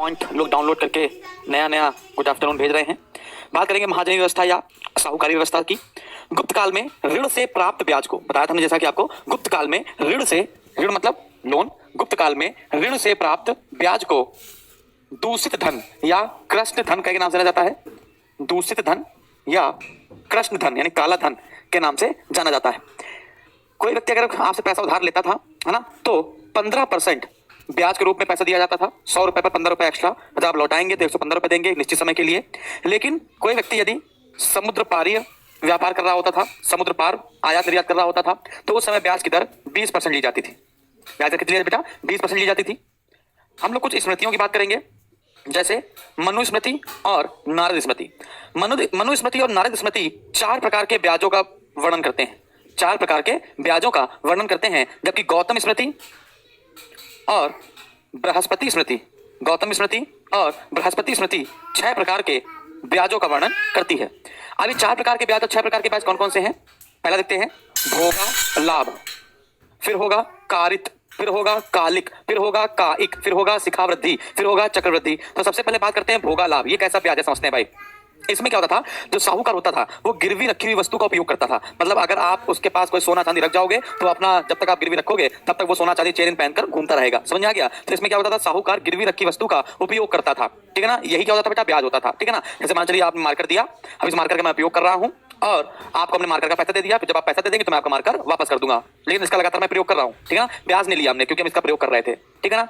Point लोग download करके नया नया गुड आफ्टरनून भेज रहे हैं। बात करेंगे महाजनी व्यवस्था या साहूकारी व्यवस्था की। गुप्त काल में ऋण से प्राप्त ब्याज को बताया था हमने, जैसा कि आपको गुप्त काल में ऋण मतलब लोन, गुप्त काल में ऋण से प्राप्त ब्याज को दूषित धन या कृष्ण धन के नाम से जाना जाता है। दूषित धन या कृष्ण धन यानी काला धन के नाम से जाना जाता है। कोई व्यक्ति अगर आपसे पैसा उधार लेता था, है ना, तो 15% ब्याज के रूप में पैसा दिया जाता था। 100 रुपए पर 15 रुपए एक्स्ट्रा, जब आप लौटाएंगे तो 115 रुपए देंगे निश्चित समय के लिए। लेकिन कोई व्यक्ति यदि समुद्र पारीय व्यापार कर रहा होता था, समुद्र पार आयात निर्यात कर रहा होता था, तो उस समय ब्याज की दर 20% ली जाती थी। ब्याज दर कितनी बेटा? 20% ली जाती थी। हम लोग कुछ स्मृतियों की बात करेंगे, जैसे मनुस्मृति और नारद स्मृति। मनुस्मृति और नारद स्मृति 4 प्रकार के ब्याजों का वर्णन करते हैं। 4 प्रकार के ब्याजों का वर्णन करते हैं, जबकि गौतम स्मृति और बृहस्पति स्मृति, गौतम स्मृति और बृहस्पति स्मृति 6 प्रकार के ब्याजों का वर्णन करती है। अभी 4 प्रकार के ब्याज और 6 प्रकार के ब्याज कौन कौन से हैं? पहला देखते हैं भोगा लाभ, फिर होगा कारित, फिर होगा कालिक, फिर होगा काइक, फिर होगा शिखावृद्धि, फिर होगा चक्रवृद्धि। तो सबसे पहले बात करते हैं भोगा लाभ। ये कैसा ब्याज है समझते हैं भाई। इसमें क्या होता था, जो साहूकार होता था वो गिरवी रखी हुई वस्तु का उपयोग करता था। मतलब अगर आप उसके पास कोई सोना चांदी रख जाओगे तो अपना जब तक आप गिरवी रखोगे तब तक वो सोना चांदी चेन पहनकर घूमता रहेगा। समझ आ गया? तो इसमें क्या होता था, साहूकार गिरवी रखी वस्तु का उपयोग करता था। ठीक है ना, यही क्या होता था बेटा, ब्याज होता था। ठीक है ना, जैसे मान चलिए आपने मार्कर दिया, अब इस मार्कर का मैं उपयोग कर रहा हूँ और आपको हमने मार्कर का पैसा दे दिया, फिर जब आप पैसा दे देंगे तो मैं आपका मार्कर वापस कर दूंगा, लेकिन इसका लगातार मैं प्रयोग कर रहा हूँ। ठीक है ना, ब्याज नहीं लिया हमने क्योंकि हम इसका प्रयोग कर रहे थे। ठीक है ना,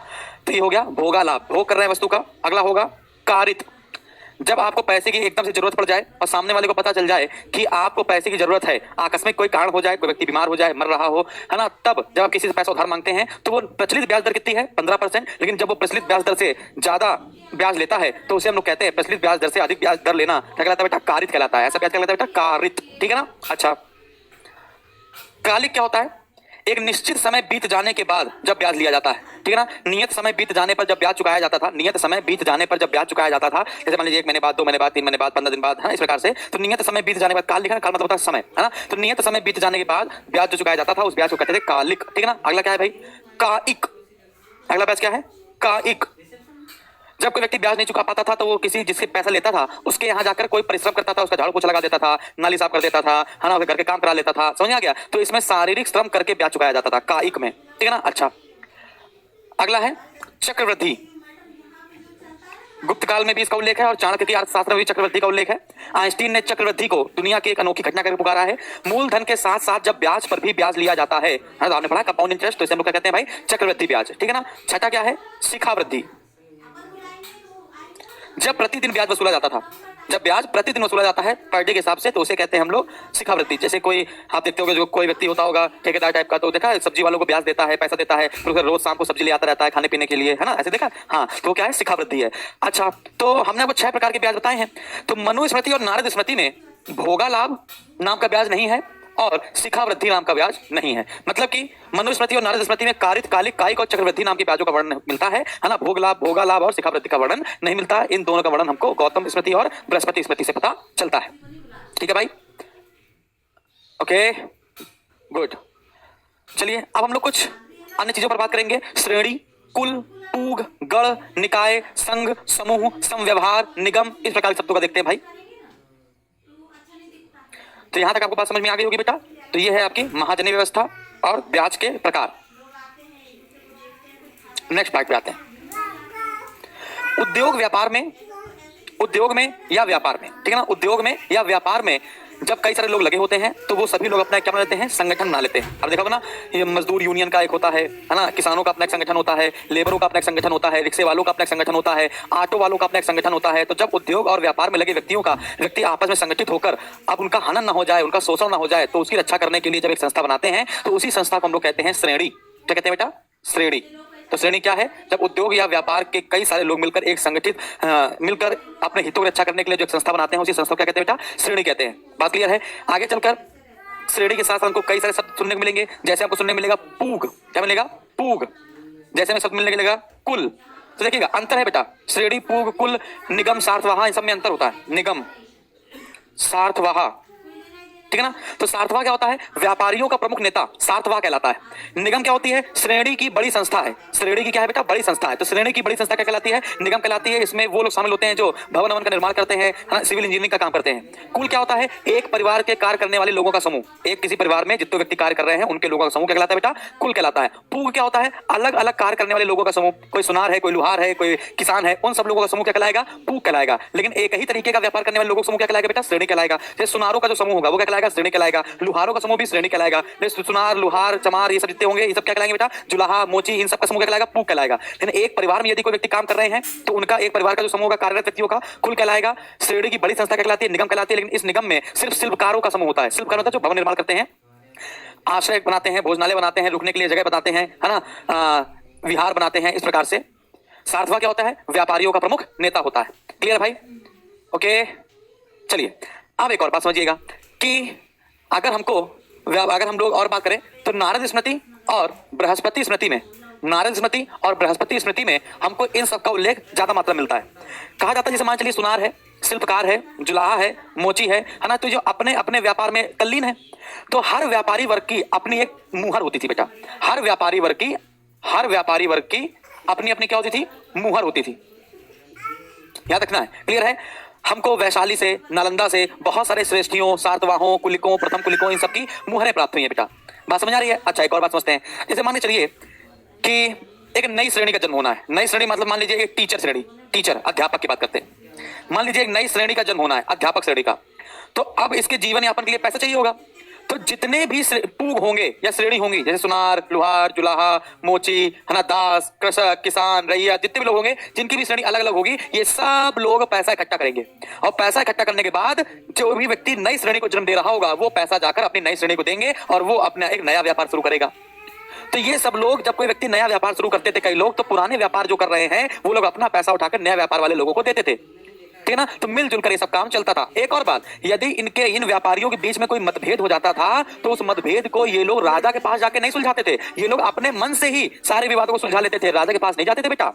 तो ये हो गया भोगा लाभ, भोग कर रहे हैं वस्तु का। अगला होगा कारित। जब आपको पैसे की एकदम से जरूरत पड़ जाए और सामने वाले को पता चल जाए कि आपको पैसे की जरूरत है, आकस्मिक कोई कारण हो जाए, कोई व्यक्ति बीमार हो जाए, मर रहा हो, है ना, तब जब आप किसी से पैसा उधार मांगते हैं तो वो प्रचलित ब्याज दर कितनी है? 15%। लेकिन जब वो प्रचलित ब्याज दर से ज्यादा ब्याज लेता है तो उसे हम लोग कहते हैं, प्रचलित ब्याज दर से अधिक ब्याज दर लेना क्या कहलाता है बेटा? कारित कहलाता है। ऐसा ब्याज कहलाता है बेटा कारित। ठीक है ना। अच्छा, कालिक क्या होता है? एक निश्चित समय बीत जाने के बाद जब ब्याज लिया जाता है। ठीक है ना, नियत समय बीत जाने पर जब ब्याज चुकाया जाता था, नियत समय बीत जाने पर जब ब्याज चुकाया जाता था, जैसे मान लीजिए 1 महीने बाद, 2 महीने बाद, 3 महीने बाद, 15 दिन बाद, है ना, इस प्रकार से। तो नियत समय बीत जाने के बाद, काल लिखा है, काल मतलब होता है समय, है ना, तो नियत समय बीत जाने के बाद ब्याज जो चुकाया जाता था उस ब्याज को कहते थे कालिक। ठीक है ना। अगला क्या है भाई? काइक। अगला ब्याज क्या है? काइक। जब कोई व्यक्ति ब्याज नहीं चुका पाता था तो वो किसी जिससे पैसा लेता था उसके यहाँ जाकर कोई परिश्रम करता था, उसका झाड़ू पोछा लगा देता था, नाली साफ कर देता था, है ना, घर के काम करा लेता था। समझ आ गया? तो इसमें शारीरिक श्रम करके ब्याज चुकाया जाता था काइक में। ठीक है ना। अच्छा, अगला है चक्रवृद्धि। गुप्त काल में भी इसका उल्लेख है और चाणक्य की अर्थशास्त्र में भी चक्रवृद्धि का उल्लेख है। आइंस्टीन ने चक्रवृद्धि को दुनिया की एक अनोखी घटना करके पुकारा है। मूलधन के साथ साथ जब ब्याज पर भी ब्याज लिया जाता है, तो आपने पढ़ा कंपाउंड इंटरेस्ट, तो इसे हम लोग क्या कहते हैं भाई? चक्रवृद्धि ब्याज। ठीक है ना। छठा क्या है? शिखावृद्धि। जब प्रतिदिन ब्याज वसूला जाता था, जब ब्याज प्रतिदिन वसूला जाता है पर डे के हिसाब से, तो उसे कहते हैं हम लोग शिखावृत्ति। जैसे कोई आप देखते होंगे, जो कोई व्यक्ति होता होगा ठेकेदार टाइप का, तो देखा है सब्जी वालों को ब्याज देता है, पैसा देता है, फिर उसे रोज शाम को सब्जी ले आता रहता है खाने पीने के लिए, है ना, ऐसे देखा? हाँ, तो क्या है? शिखावृत्ति है। अच्छा, तो हमने आपको 6 प्रकार के ब्याज बताए हैं। तो मनुस्मृति और नारद स्मृति में भोगा लाभ नाम का ब्याज नहीं है और शिखावृद्धि नाम का ब्याज नहीं है। मतलब कि मनुस्मृति और नारद स्मृति में कारित, कालिक, काइक और चक्रवृद्धि नाम के ब्याजों का वर्णन मिलता है ना, भोग लाभ, भोगा लाभ और शिखावृद्धि का वर्णन नहीं मिलता। इन दोनों का वर्णन हमको गौतम स्मृति और बृहस्पति स्मृति से पता चलता है। ठीक है भाई, ओके, गुड। चलिए अब हम लोग कुछ अन्य चीजों पर बात करेंगे। श्रेणी, कुल, पूग, गण, निकाय, संघ, समूह, समव्यवहार, निगम, इस प्रकार के शब्दों का देखते हैं भाई। तो यहां तक आपको बात समझ में आ गई होगी बेटा। तो ये है आपकी महाजनी व्यवस्था और ब्याज के प्रकार। नेक्स्ट पार्ट पे आते हैं। उद्योग में या व्यापार में, ठीक है ना, उद्योग में या व्यापार में जब कई सारे लोग लगे होते हैं तो वो सभी लोग अपना क्या बना लेते हैं? संगठन बना लेते हैं। अब देखा होगा ना, ये मजदूर यूनियन का एक होता है ना, किसानों का अपना एक संगठन होता है, लेबरों का अपना एक संगठन होता है, रिक्शे वालों का अपना एक संगठन होता है, ऑटो वालों का अपना एक संगठन होता है। तो जब उद्योग और व्यापार में लगे व्यक्ति आपस में संगठित होकर अब उनका हनन ना हो जाए, उनका शोषण ना हो जाए, तो उसकी रक्षा करने के लिए जब एक संस्था बनाते हैं तो उसी संस्था को हम लोग कहते हैं श्रेणी। क्या कहते हैं बेटा? श्रेणी। तो श्रेणी क्या है? जब उद्योग या व्यापार के कई सारे लोग मिलकर एक संगठित मिलकर अपने हितों की रक्षा करने के लिए जो एक संस्था बनाते हैं उसी संस्था को क्या कहते हैं बेटा? श्रेणी कहते हैं। बात क्लियर है? आगे चलकर श्रेणी के साथ हमको कई सारे शब्द सुनने को मिलेंगे। जैसे आपको सुनने मिलेगा पूग। क्या मिलेगा? पूग। जैसे में शब्द मिलने मिलेगा कुल। तो देखिएगा अंतर है बेटा, श्रेणी, पूग, कुल, निगम, सार्थवाहा, इन सब में अंतर होता है। निगम, सार्थवाहा, ठीक है ना। तो सार्थवा क्या होता है? व्यापारियों का प्रमुख नेता सार्थवा कहलाता है। निगम क्या होती है? श्रेणी की बड़ी संस्था है। श्रेणी की क्या है बेटा? बड़ी संस्था है। तो श्रेणी की बड़ी संस्था क्या कहलाती है? निगम कहलाती है। इसमें वो लोग शामिल होते हैं जो भवन का निर्माण करते हैं, है ना, सिविल इंजीनियरिंग का काम करते हैं। कुल क्या होता है? एक परिवार के कार्य करने वाले लोगों का समूह। एक किसी परिवार में जितने व्यक्ति कार्य कर रहे हैं उनके लोगों का समूह क्या कहलाता है बेटा? कुल कहलाता है। पूग क्या होता है? अलग अलग कार्य करने वाले लोगों का समूह। कोई सुनार है, कोई लुहार है, कोई किसान है, उन सब लोगों का समूह क्या कहलाएगा? पूग कहलाएगा। लेकिन एक ही तरीके का व्यापार करने वाले लोगों का समूह क्या कहलाएगा बेटा? श्रेणी कहलाएगा। जैसे सुनारों का जो समूह होगा वो क्या कहलाएगा? श्रेणी कहलाएगा। लुहारों का समूह भी श्रेणी कहलाएगा। जैसे सुनार, लुहार, चमार, ये सब जितने होंगे ये सब क्या कहलाएंगे बेटा? जुलाहा, मोची, इन सब का समूह क्या कहलाएगा? पूग कहलाएगा। लेकिन एक परिवार में यदि कोई व्यक्ति काम कर रहे हैं तो उनका एक परिवार का जो समूह होगा कार्यरत व्यक्तियों का कुल कहलाएगा। श्रेणी की बड़ी संस्था क्या कहलाती है? निगम कहलाती है। लेकिन इस निगम में सिर्फ शिल्पकारों का समूह होता है। शिल्पकार होता है जो भवन निर्माण करते हैं, आश्रय बनाते हैं, भोजनालय बनाते हैं, रुकने के लिए जगह बनाते हैं, है ना, विहार बनाते हैं। इस प्रकार से सार्थवा क्या होता है? व्यापारियों का प्रमुख नेता होता है। क्लियर भाई? ओके, चलिए अब एक और बात समझिएगा कि अगर हम लोग और बात करें तो नारद स्मृति और बृहस्पति स्मृति में, नारद स्मृति और बृहस्पति स्मृति में हमको इन सब का उल्लेख ज्यादा मात्रा मिलता है। कहा जाता है जैसे मान चलिए सुनार है, शिल्पकार है, जुलाहा है, मोची है ना, तो जो अपने अपने व्यापार में तल्लीन है, तो हर व्यापारी वर्ग की अपनी एक मुहर होती थी बेटा। हर व्यापारी वर्ग की अपनी अपनी क्या होती थी? मुहर होती थी। याद रखना है। क्लियर है? हमको वैशाली से, नालंदा से बहुत सारे श्रेष्ठियों, सातवाहों, कुलिकों, प्रथम कुलिकों, इन सब की मुहरें प्राप्त हुई है बेटा। बात समझ आ रही है? अच्छा, एक और बात समझते हैं। जैसे मान चलिए कि एक नई श्रेणी का जन्म होना है। नई श्रेणी मतलब मान लीजिए एक टीचर श्रेणी, टीचर अध्यापक की बात करते हैं। मान लीजिए एक नई श्रेणी का जन्म होना है, अध्यापक श्रेणी का। तो अब इसके जीवन यापन के लिए पैसा चाहिए होगा। तो जितने भी पूग होंगे या श्रेणी होंगी, जैसे सुनार, लुहार, जुलाहा, मोची, है ना, दास, कृषक, किसान, रैया, जितने भी लोग होंगे जिनकी भी श्रेणी अलग अलग होगी, ये सब लोग पैसा इकट्ठा करेंगे। और पैसा इकट्ठा करने के बाद जो भी व्यक्ति नई श्रेणी को जन्म दे रहा होगा वो पैसा जाकर अपनी नई श्रेणी को देंगे और वो अपना एक नया व्यापार शुरू करेगा। तो ये सब लोग, जब कोई व्यक्ति नया व्यापार शुरू करते थे कई लोग, तो पुराने व्यापार जो कर रहे हैं वो लोग अपना पैसा उठाकर नया व्यापार वाले लोगों को देते थे। ठीक है ना। तो मिलजुल कर ये सब काम चलता था। एक और बात, यदि इन व्यापारियों के बीच में कोई मतभेद हो जाता था तो उस मतभेद को ये लोग राजा के पास जाके नहीं सुलझाते थे। ये लोग अपने मन से ही सारे विवादों को सुलझा लेते थे, राजा के पास नहीं जाते थे बेटा।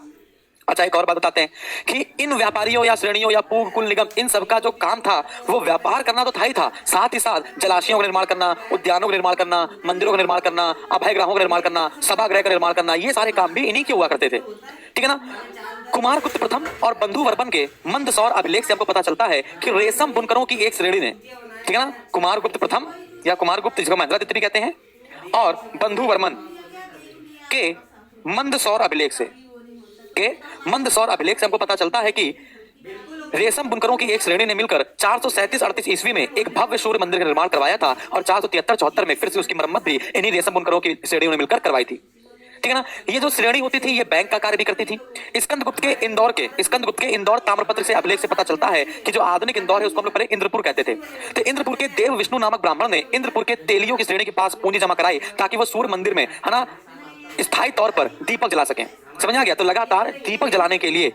अच्छा, एक और बात बताते हैं कि इन व्यापारियों या श्रेणियों या पूग, कुल, निगम, इन सब का जो काम था वो व्यापार करना तो था ही था, साथ ही साथ जलाशयों का निर्माण करना, उद्यानों का निर्माण करना, मंदिरों का निर्माण करना, अभयगृहों का निर्माण करना, सभागृह का निर्माण करना, ये सारे काम भी इन्हीं के हुआ करते थे। ठीक है ना। कुमार गुप्त प्रथम और बंधु वर्मन के मंदसौर अभिलेख से हमको पता चलता है कि रेशम बुनकरों की एक श्रेणी ने, ठीक है ना, कुमार गुप्त प्रथम या कुमार गुप्त जिसको महेंद्रगुप्त भी कहते हैं, और बंधु वर्मन के मंदसौर अभिलेख से हमको पता चलता है कि रेशम बुनकरों की एक श्रेणी ने मिलकर 437-38 ईस्वी में एक भव्य सूर्य मंदिर का निर्माण करवाया था और 473-74 में फिर से उसकी मरम्मत भी इन्हीं रेशम बुनकरों की श्रेणियों ने मिलकर करवाई थी। ठीक है ना। ये जो श्रेणी होती थी ये बैंक का कार्य भी करती थी। स्कंदगुप्त के इंदौर ताम्रपत्र से अभिलेख से पता चलता है कि जो आधुनिक इंदौर है उसको हम लोग पहले इंद्रपुर कहते थे। तो इंद्रपुर के देव विष्णु नामक ब्राह्मण ने इंद्रपुर के तेलियों की श्रेणी के पास पूंजी जमा कराई ताकि वो सूर्य मंदिर में, है ना, स्थायी तौर पर दीपक जला सकें। समझ आ गया। तो लगातार दीपक जलाने के लिए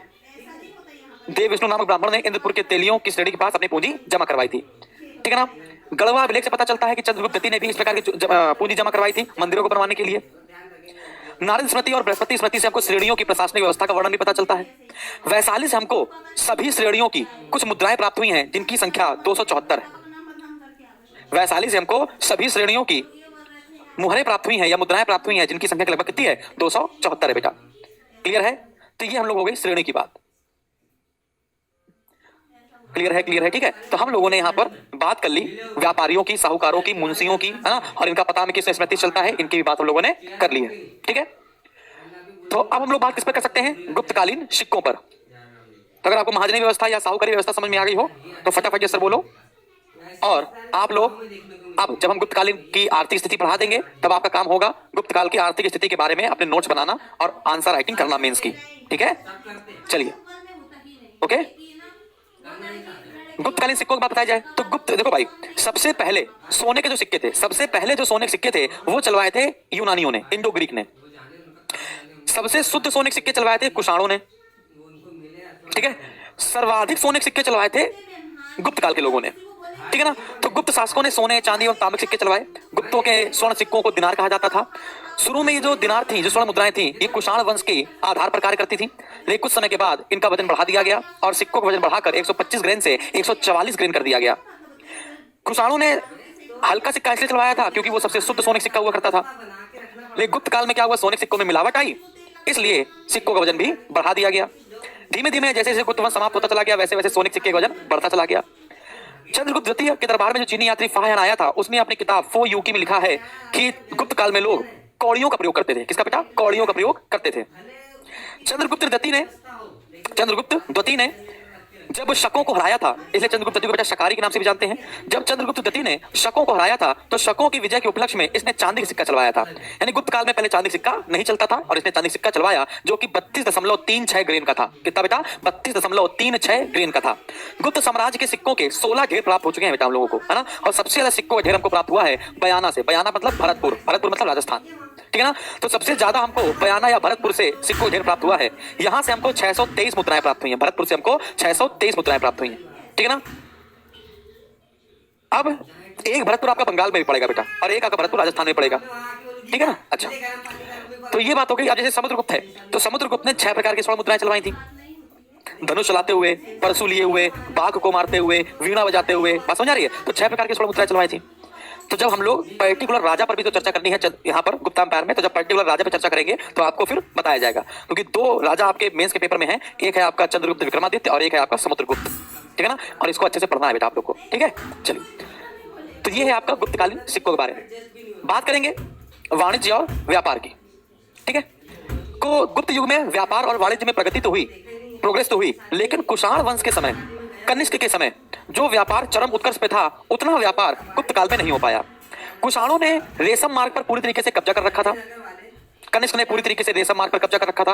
देव विष्णु नामक ब्राह्मण ने इंद्रपुर के तेलियों की श्रेणी के पास अपनी पूंजी जमा करवाई थी। ठीक है ना। गढ़वा अभिलेख से पता चलता है कि चंद्रगुप्त द्वितीय ने भी इस प्रकार की पूंजी जमा करवाई थी मंदिरों को बनवाने के लिए। नारद स्मृति और बृहस्पति स्मृति से हमको श्रेणियों की प्रशासनिक व्यवस्था का वर्णन भी पता चलता है। वैशाली से हमको सभी श्रेणियों की कुछ मुद्राएं प्राप्त हुई हैं जिनकी संख्या 274 है। वैशाली से हमको सभी श्रेणियों की मुहरें प्राप्त हुई हैं या मुद्राएं प्राप्त हुई हैं जिनकी संख्या लगभग कितनी है? 274 है बेटा। क्लियर है। तो ये हम लोग हो गई श्रेणी की बात। क्लियर है। ठीक है। तो हम लोगों ने यहाँ पर बात कर ली व्यापारियों की, साहूकारों की, मुंशियों की, है ना, और इनका पता हमें किस स्मृति चलता है, इनकी भी बात हम लोगों ने कर ली है। ठीक है। तो अब हम लोग बात किस पर कर सकते हैं? गुप्तकालीन सिक्कों पर। तो अगर आपको महाजनी व्यवस्था या साहूकारी व्यवस्था समझ में आ गई हो तो फटाफट सर बोलो। और आप लोग अब जब हम गुप्तकालीन की आर्थिक स्थिति पढ़ा देंगे तब आपका काम होगा गुप्तकाल की आर्थिक स्थिति के बारे में अपने नोट्स बनाना और आंसर राइटिंग करना मेंस की। ठीक है। चलिए, ओके। गुप्तकालीन सिक्कों की बात बताई जाए तो गुप्त, देखो भाई, सबसे पहले सोने के जो सिक्के थे, सोने के सिक्के थे वो चलवाए थे यूनानियों ने, इंडो ग्रीक ने। सबसे शुद्ध सोने के सिक्के चलवाए थे कुषाणों ने। ठीक है। सर्वाधिक सोने के सिक्के चलवाए थे गुप्त काल के लोगों ने। ठीक है ना। तो गुप्त शासकों ने सोने, चांदी और तांबे सिक्के चलवाए। गुप्तों के स्वर्ण सिक्कों को दिनार कहा जाता था। शुरू में ये जो दिनार थी, जो स्वर्ण मुद्राएं थी, ये कुषाण वंश के आधार पर कार्य करती थी। लेकिन कुछ समय के बाद इनका वजन बढ़ा दिया गया और सिक्कों का वजन बढ़ाकर 125 ग्रेन से 144 ग्रेन कर दिया गया। कुषाणों ने हल्का सिक्का इसलिए चलवाया था क्योंकि वो सबसे शुद्ध सोने सिक्का हुआ करता था। लेकिन गुप्त काल में क्या हुआ, सोने सिक्कों में मिलावट आई, इसलिए सिक्कों का वजन भी बढ़ा दिया गया। धीमे धीमे जैसे जैसे गुप्त वंश समाप्त होता चला गया, वैसे वैसे सोने सिक्के का वजन बढ़ता चला गया। चंद्रगुप्त द्वितीय के दरबार में जो चीनी यात्री फाह्यान आया था, उसने अपनी किताब फो यूकी में लिखा है कि गुप्त काल में लोग कौड़ियों का प्रयोग करते थे। किसका बेटा? कौड़ियों का प्रयोग करते थे। चंद्रगुप्त द्वितीय ने जब शकों को हराया था, इसलिए चंद्रगुप्त द्वितीय को बेटा शकारी के नाम से भी जानते हैं। जब चंद्रगुप्त द्वितीय ने शकों को हराया था तो शकों की विजय के उपलक्ष्य में इसने चांदी का सिक्का चलवाया था। यानी गुप्त काल में पहले चांदी सिक्का नहीं चलता था और इसने चांदी सिक्का चलवाया जो कि 32.36 ग्रेन का था। कितना बेटा? 32.36 ग्रेन का था। गुप्त साम्राज्य के सिक्कों के 16 ढेर प्राप्त हो चुके हैं बेटा हम लोगों को, है ना। और सबसे ज्यादा सिक्कों का ढेर हमको प्राप्त हुआ है बयाना से। बयाना मतलब भरतपुर, भरतपुर मतलब राजस्थान, ठीक है ना। तो सबसे ज्यादा हमको बयाना या भरतपुर से सिक्कों ढेर प्राप्त हुआ है। यहां से हमको 623 मुद्राएं प्राप्त हुई हैं। भरतपुर से हमको 623 मुद्राएं प्राप्त हुई हैं, ठीक है ना। अब एक भरतपुर आपका बंगाल में भी पड़ेगा बेटा और एक आपका भरतपुर राजस्थान में पड़ेगा, ठीक है ना। अच्छा, तो ये बात हो गई। अब जैसे समुद्रगुप्त है तो समुद्रगुप्त ने 6 प्रकार की स्वर्ण मुद्राएं चलवाई थी। धनुष चलाते हुए, परशु लिए हुए, बाघ को मारते हुए, वीणा बजाते हुए, बात समझ आ रही है। तो 6 प्रकार की स्वर्ण मुद्राएं चलवाई थी। तो जब हम लोग पर्टिकुलर राजा पर भी तो चर्चा करनी है यहाँ पर गुप्ता एम्पायर में, तो जब पर्टिकुलर राजा पर चर्चा करेंगे तो आपको फिर बताया जाएगा, क्योंकि 2 राजा आपके मेंस के पेपर में हैं। एक है आपका चंद्रगुप्त विक्रमादित्य और एक है आपका समुद्रगुप्त, ठीक है ना। और इसको अच्छे से पढ़ना है बेटा आप लोग को, ठीक है। चलिए, तो ये है आपका गुप्तकालीन सिक्कों के बारे में। बात करेंगे वाणिज्य और व्यापार की, ठीक है। को गुप्त युग में व्यापार और वाणिज्य में प्रोग्रेस तो हुई, लेकिन कुषाण वंश के समय, कनिष्क के समय जो व्यापार चरम उत्कर्ष पे था, उतना व्यापार गुप्त काल में नहीं हो पाया। कुषाणों ने रेशम मार्ग पर पूरी तरीके से कब्जा कर रखा था। कनिष्क ने पूरी तरीके से रेशम मार्ग पर कब्जा कर रखा था।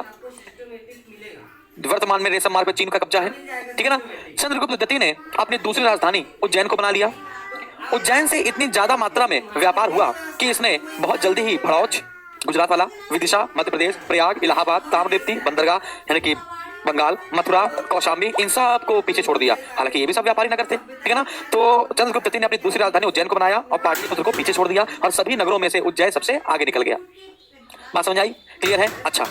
वर्तमान में रेशम मार्ग पर चीन का कब्जा है, ठीक है ना। चंद्रगुप्त द्वितीय ने अपनी दूसरी राजधानी उज्जैन को बना लिया। उज्जैन से इतनी ज्यादा मात्रा में व्यापार हुआ कि इसने बहुत जल्दी ही भड़ौच गुजरात वाला, विदिशा मध्य प्रदेश, प्रयाग, इलाहाबाद, ताम्रलिप्ति बंदरगाह यानी कि बंगाल, मथुरा, कौशाम्बी, इन सब को पीछे छोड़ दिया। हालांकि ये भी सब व्यापारी नगर थे, ठीक है ना। तो चंद्रगुप्त द्वितीय ने अपनी दूसरी राजधानी उज्जैन को बनाया और पाटलिपुत्र को पीछे छोड़ दिया और सभी नगरों में से उज्जैन सबसे आगे निकल गया। बात समझ आई? क्लियर है? अच्छा,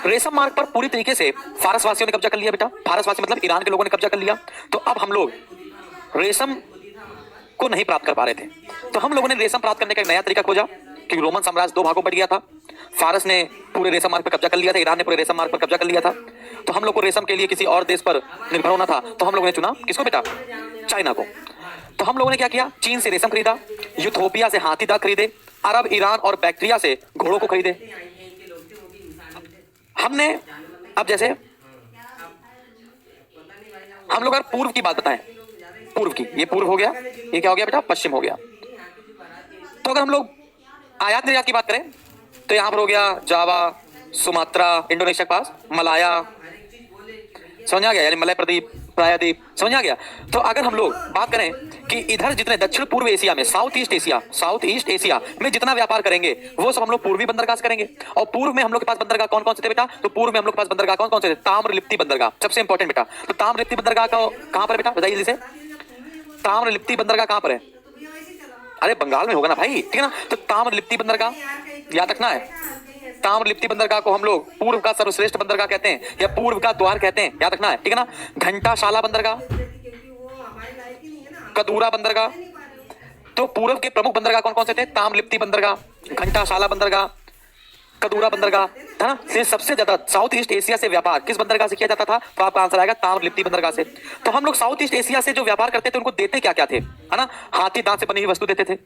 रेशम मार्ग पर पूरी तरीके से फारस वासियों ने कब्जा कर लिया बेटा। फारस वासी मतलब ईरान के लोगों ने कब्जा कर लिया। तो अब हम लोग रेशम को नहीं प्राप्त कर पा रहे थे, तो हम लोगों ने रेशम प्राप्त करने का एक नया तरीका खोजा, क्योंकि रोमन साम्राज्य 2 भागों में बट गया था। फारस ने पूरे रेशम मार्ग पर कब्जा कर लिया था, ईरान ने पूरे रेशम मार्ग पर कब्जा कर लिया था। तो हम लोग को रेशम के लिए किसी और देश पर निर्भर होना था, तो हम लोगों ने चुना किसको बेटा? चाइना को। तो हम लोगों ने क्या किया? चीन से रेशम खरीदा, यूथोपिया से हाथी दांत खरीदे, अरब, ईरान और बैक्टीरिया से घोड़ों को खरीदे। हमने अब जैसे हम लोग अगर पूर्व की बात बताएं, पूर्व की, ये पूर्व हो गया, ये क्या हो गया बेटा? पश्चिम हो गया। तो अगर हम लोग आयात निर्यात की बात करें तो यहां पर हो गया जावा, सुमात्रा, इंडोनेशिया के पास, मलाया, समझ आ गया, यानी मलय प्रदीप, प्रायद्वीप, समझ आ गया। तो अगर हम लोग बात करें कि इधर जितने दक्षिण पूर्व एशिया में, साउथ ईस्ट एशिया में जितना व्यापार करेंगे वो सब हम लोग पूर्वी बंदरगाह से करेंगे। और पूर्व में हम लोग के पास बंदरगाह कौन कौन से थे बेटा? तो पूर्व में हम लोग के पास बंदरगाह कौन कौन से थे? ताम्रलिप्ति बंदरगाह सबसे इंपॉर्टेंट बेटा। तो ताम्रलिप्ति बंदरगाह का कहां पर है बेटा? बताइए जल्दी से। ताम्रलिप्ति बंदरगाह कहां पर है? अरे बंगाल में होगा ना भाई, ठीक है ना। तो ताम्रलिप्ति बंदरगाह याद रखना है। ताम्रलिप्ति बंदरगाह को हम लोग पूर्व का सर्वश्रेष्ठ बंदरगाह कहते हैं या पूर्व का द्वार कहते हैं, याद रखना है, ठीक है ना। घंटाशाला बंदरगाह, कदूरा बंदरगाह। तो पूर्व के प्रमुख बंदरगाह कौन कौन से थे? ताम्रलिप्ति बंदरगाह, घंटाशाला बंदरगाह, कदूरा बंदरगाह, है ना। से सबसे ज्यादा साउथ ईस्ट एशिया से व्यापार किस बंदरगाह से किया जाता था? तो आपका आंसर आएगा ताम्रलिप्ति बंदरगाह से। तो हम लोग साउथ ईस्ट एशिया से जो व्यापार करते थे उनको देते क्या क्या थे, है ना? हाथी दांत से बनी हुई वस्तु देते थे,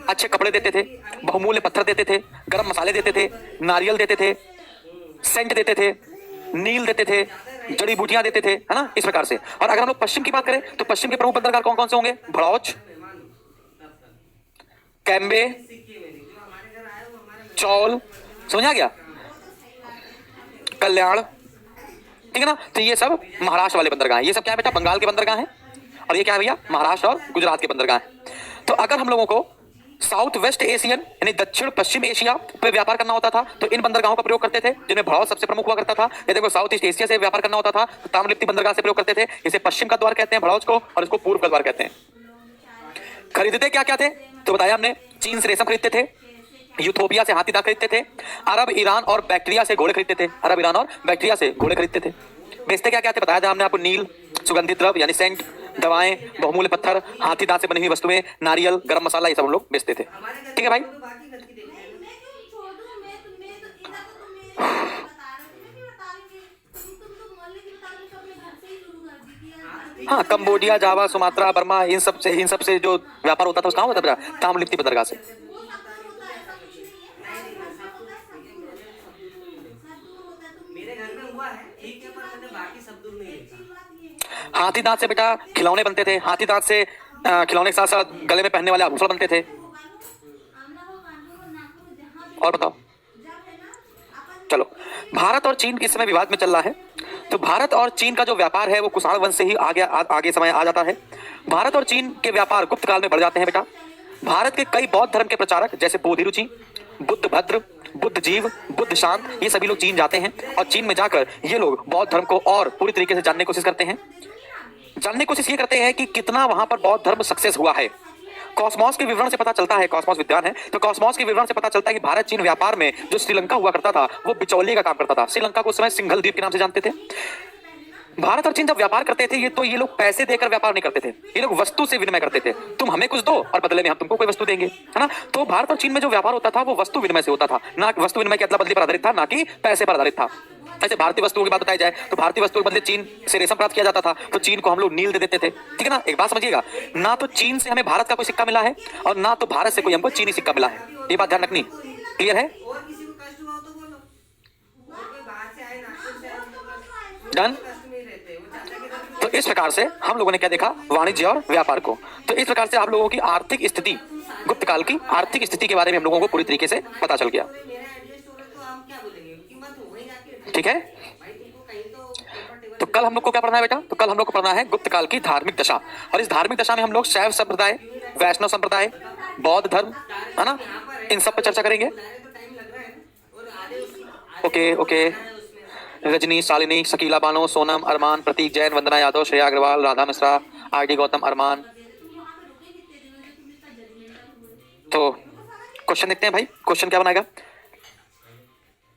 अच्छे कपड़े देते थे, बहुमूल्य पत्थर देते थे, गरम मसाले देते थे, नारियल देते थे, सेंट देते थे, नील देते थे, जड़ी बूटियां देते थे, है ना, इस प्रकार से। और अगर हम लोग पश्चिम की बात करें तो पश्चिम के प्रमुख बंदरगाह कौन कौन से होंगे? भड़ौच, कैम्बे, चौल, समझ आ गया, कल्याण, ठीक है ना। तो ये सब महाराष्ट्र वाले बंदरगाह हैं। ये सब क्या है बेटा? बंगाल के बंदरगाह हैं। और ये क्या है भैया? महाराष्ट्र और गुजरात के बंदरगाह हैं। तो अगर हम लोगों को साउथ वेस्ट एशियन यानी दक्षिण पश्चिम एशिया पे व्यापार करना होता था तो इन बंदरगाहों का प्रयोग करते थे, जिनमें भड़ौच सबसे प्रमुख हुआ करता था। ये देखो, साउथ ईस्ट एशिया से व्यापार करना होता था तो ताम्रलिप्ति बंदरगाह से प्रयोग करते थे। इसे पश्चिम का द्वार कहते हैं भड़ौच को, और इसको पूर्व का द्वार कहते हैं। खरीदते क्या क्या थे? तो बताया हमने, चीन से रेशम खरीदते थे, यूथोपिया से हाथी दांत खरीदते थे, अरब, ईरान और बैक्टीरिया से घोड़े खरीदते थे। अरब, ईरान और बैक्टीरिया से घोड़े खरीदते थे। बेचते क्या क्या थे? बताया था हमने आपको, नील, सुगंधित द्रव्य यानी सेंट, दवाएं, बहुमूल्य पत्थर, हाथी दांत से बनी हुई वस्तुएं, नारियल, गरम मसाला, ये सब हम लोग बेचते थे। ठीक है भाई। हाँ, कंबोडिया, जावा, सुमात्रा, बर्मा, इन सब से जो व्यापार होता था उसका नाम होता था ताम्रलिप्ति बंदरगाह से। हाथी दांत से बेटा खिलौने बनते थे। हाथी दांत से खिलौने के साथ साथ गले में पहनने वाले आभूषण बनते थे। और बताओ, चलो, भारत और चीन इस समय विवाद में चल रहा है। तो भारत और चीन का जो व्यापार है वो कुषाण वंश से ही आगे समय आ जाता है। भारत और चीन के व्यापार गुप्त काल में बढ़ जाते हैं बेटा। भारत के कई बौद्ध धर्म के प्रचारक जैसे बोधिरुचि, बुद्ध भद्र, बुद्ध जीव, बुद्ध शांत, ये सभी लोग चीन जाते हैं और चीन में जाकर ये लोग बौद्ध धर्म को और पूरी तरीके से जानने की कोशिश करते हैं। जानने की कोशिश ये करते हैं कि कितना वहां पर बौद्ध धर्म सक्सेस हुआ है। कॉस्मॉस के विवरण से पता चलता है, कॉस्मॉस विज्ञान है, तो कॉस्मॉस के विवरण से पता चलता है कि भारत चीन व्यापार में जो श्रीलंका हुआ करता था वो बिचौलिए का काम करता था। श्रीलंका को उस समय सिंघल द्वीप के नाम से जानते थे। भारत और चीन जब व्यापार करते थे ये लोग पैसे देकर व्यापार नहीं करते थे, ये लोग वस्तु से विनिमय करते थे। तुम हमें कुछ दो और बदले में हम तुमको कोई वस्तु देंगे, है ना। तो भारत और चीन में जो व्यापार होता था वो वस्तु विनिमय से होता था, ना वस्तु विनिमय की अदला बदली पर आधारित था, ना कि पैसे पर आधारित था। ऐसे भारतीय वस्तुओं की बात बताई जाए तो भारतीय वस्तुओं के बदले चीन से रेशम प्राप्त किया जाता था, तो चीन को हम लोग नील दे देते थे। ठीक है ना। एक बात समझिएगा, ना तो चीन से हमें भारत का कोई सिक्का मिला है और ना तो भारत से कोई हमको चीनी सिक्का मिला है। ये बात ध्यान रखनी। क्लियर है? डन। तो इस प्रकार से हम लोगों ने क्या देखा, वाणिज्य और व्यापार को। तो इस प्रकार से आप लोगों की आर्थिक स्थिति, गुप्त काल की आर्थिक स्थिति के बारे में हम लोगों को पूरी तरीके से पता चल गया। ठीक है। तो कल हम लोग को क्या पढ़ना है बेटा, तो कल हम लोग को पढ़ना है गुप्त काल की धार्मिक दशा। और इस धार्मिक दशा में हम लोग शैव संप्रदाय, वैष्णव संप्रदाय, बौद्ध धर्म, है ना, इन सब पर चर्चा करेंगे। Okay okay. Rajni, Shalini, Shakila Bano, Sonam, Armaan, Prateek Jain, Vandana Yadav, Shreya Agarwal, Radha Mishra, RD Gautam, Armaan. तो क्वेश्चन देखते हैं भाई, क्वेश्चन क्या बनाएगा।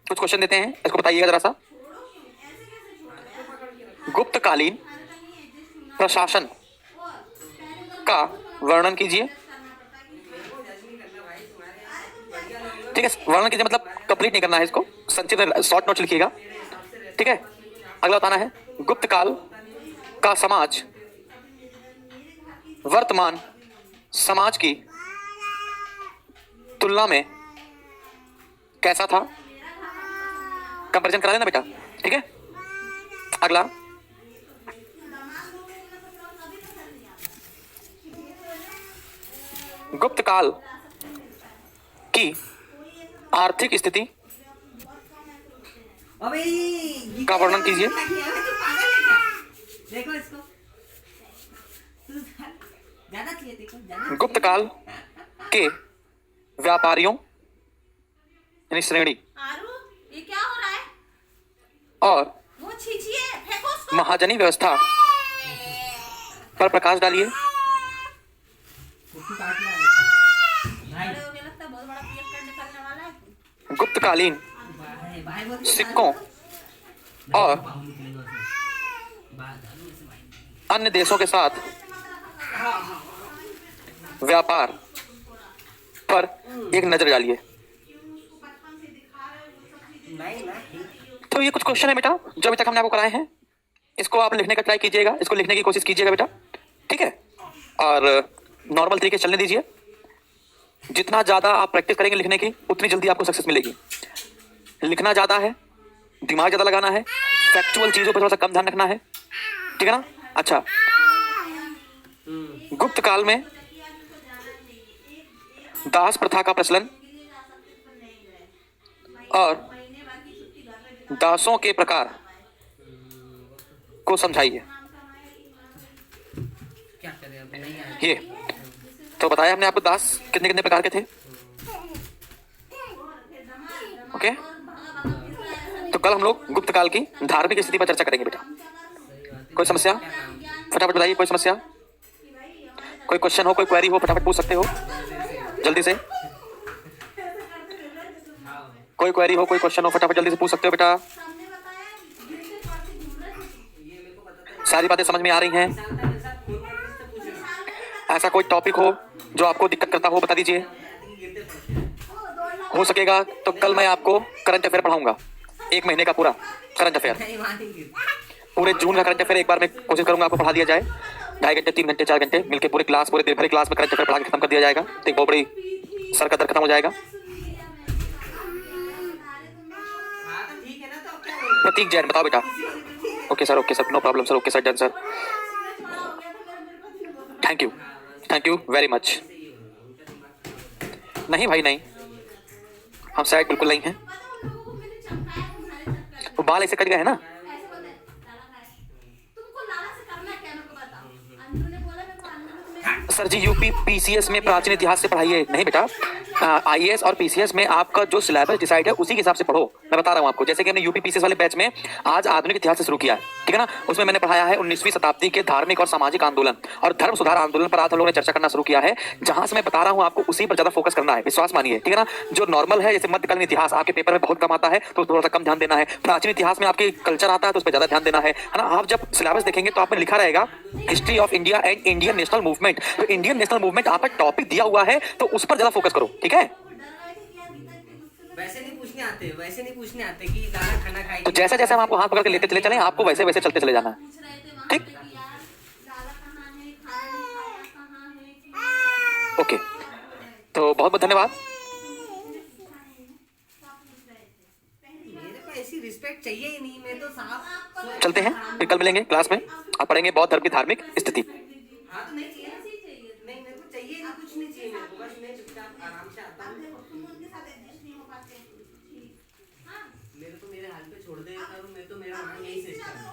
कुछ क्वेश्चन देते हैं, इसको बताइएगा जरा सा। गुप्तकालीन प्रशासन का वर्णन कीजिए। ठीक है, वर्णन कीजिए मतलब कंप्लीट नहीं करना है इसको, संक्षिप्त शॉर्ट नोट लिखिएगा। ठीक है। अगला बताना है, गुप्त काल का समाज वर्तमान समाज की तुलना में कैसा था। कंपैरिजन करा लेना बेटा। ठीक है। अगला, गुप्त काल की आर्थिक स्थिति का वर्णन कीजिए। गुप्त काल के व्यापारियों यानी श्रेणी ये क्या हो रहा है? और वो छीछिए, फेंको उसको। महाजनी व्यवस्था पर प्रकाश डालिए। बहुत बड़ा पियक्कड़ निकलने वाला है। गुप्तकालीन सिक्कों और अन्य देशों के साथ व्यापार पर एक नजर डालिए। तो ये कुछ क्वेश्चन है बेटा जो अभी तक हमने आपको कराए हैं, इसको आप लिखने का ट्राई कीजिएगा, इसको लिखने की कोशिश कीजिएगा बेटा। ठीक है। और नॉर्मल तरीके से चलने दीजिए। जितना ज्यादा आप प्रैक्टिस करेंगे लिखने की उतनी जल्दी आपको सक्सेस मिलेगी। लिखना ज्यादा है, दिमाग ज्यादा लगाना है, फैक्चुअल चीजों पर थोड़ा सा कम ध्यान रखना है। ठीक है ना। अच्छा, गुप्त काल में दास प्रथा का प्रचलन और दासों के प्रकार को समझाइए। ये तो बताया हमने आपको दास कितने कितने प्रकार के थे। ओके। तो कल हम लोग गुप्त काल की धार्मिक स्थिति पर चर्चा करेंगे बेटा। कोई समस्या फटाफट बताइए। कोई समस्या, कोई क्वेश्चन हो, कोई क्वेरी हो, फटाफट पूछ सकते हो जल्दी से। कोई क्वेरी हो, कोई क्वेश्चन हो, फटाफट जल्दी से पूछ सकते हो बेटा। सारी बातें समझ में आ रही हैं? ऐसा कोई टॉपिक हो जो आपको दिक्कत करता हो बता दीजिए। हो सकेगा तो कल मैं आपको करंट अफेयर पढ़ाऊंगा, 1 महीने का पूरा करंट अफेयर, पूरे जून का करंट अफेयर एक बार मैं कोशिश करूंगा आपको पढ़ा दिया जाए। 2.5 घंटे 3 घंटे 4 घंटे मिलकर पूरे क्लास, पूरे दिन भर क्लास में करंट अफेयर पढ़ा के खत्म कर दिया जाएगा। तो एक बहुत बड़ी सर का दर्द खत्म हो जाएगा। प्रतीक जैन बताओ बेटा। Okay sir, no problem sir, okay sir, done sir, thank you very much. नहीं भाई नहीं, हम सैड बिल्कुल नहीं हैं। वो बाल ऐसे कट गए हैं ना। सर जी यूपी पीसीएस में प्राचीन इतिहास से पढ़ाइए। नहीं बेटा, आईएएस और पीसीएस में आपका जो सिलेबस डिसाइड है उसी के हिसाब से पढ़ो। मैं बता रहा हूँ आपको, जैसे कि हमने यूपी पीसीएस वाले बैच में आज आधुनिक इतिहास से शुरू किया है, ठीक है ना। उसमें मैंने पढ़ाया है 19वीं शताब्दी के धार्मिक और सामाजिक आंदोलन और धर्म सुधार आंदोलन पर आज हम लोगों ने चर्चा करना शुरू किया है। जहां से मैं बता रहा हूँ आपको उसी पर ज्यादा फोकस करना है, विश्वास मानिए, ठीक है ना। जो नॉर्मल है, जैसे मध्यकालीन इतिहास आपके पेपर में बहुत कम आता है तो थोड़ा सा कम ध्यान देना है। प्राचीन इतिहास में आपके कल्चर आता है तो उस पर ज्यादा ध्यान देना है ना। आप जब सिलेबस देखेंगे तो आप में लिखा रहेगा history of India and Indian national movement. तो इंडियन नेशनल मूवमेंट आपका टॉपिक दिया हुआ है तो उस पर ज्यादा फोकस करो, ठीक है। वैसे नहीं पूछने आते कि दादा खाना खाएगी। तो जैसा जैसा हम आपको हाथ पकड़ के लेते चले चले, आपको वैसे वैसे चलते चले जाना है, ठीक। ओके, तो बहुत बहुत धन्यवाद। मेरे को ऐसी रिस्पेक्ट चाहिए ही नहीं, मैं तो साफ चलते हैं, फिर कल मिलेंगे क्लास में, आप पढ़ेंगे बौद्ध धर्म की धार्मिक स्थिति। हाँ तो नहीं चाहिए, नहीं मेरे को चाहिए नहीं, कुछ नहीं चाहिए मेरे को, बस मैं चुपचाप आराम से आता हूँ। मेरे को मेरे हाल पे छोड़ दे, मैं तो मेरा मन यही सिस्टम है।